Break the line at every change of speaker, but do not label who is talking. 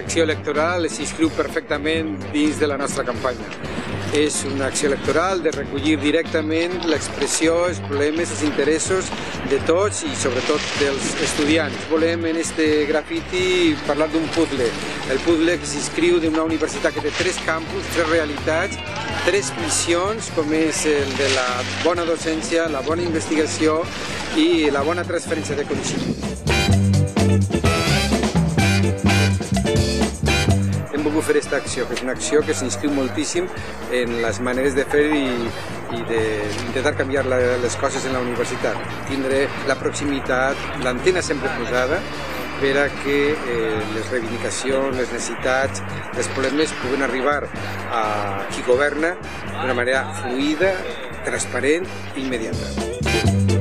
acció electoral s'inscriu perfectament dins de la nostra campanya. És una acció electoral de recollir directament l'expressió, els problemes, els interessos de tots i sobretot dels estudiants. Volem en este grafiti parlar d'un puzzle, el puzzle que s'inscriu d'una universitat que té 3 campus, 3 realitats, 3 missions, com és el de la bona docència, la bona investigació i la bona transferència de coneixement. Hem volgut fer aquesta acció, que és una acció que s'inscriu moltíssim en les maneres de fer i d'intentar canviar les coses en la universitat. Tindre la proximitat, l'antena sempre posada, per a que les reivindicacions, les necessitats, els problemes puguen arribar a qui governa d'una manera fluida, transparent i immediata.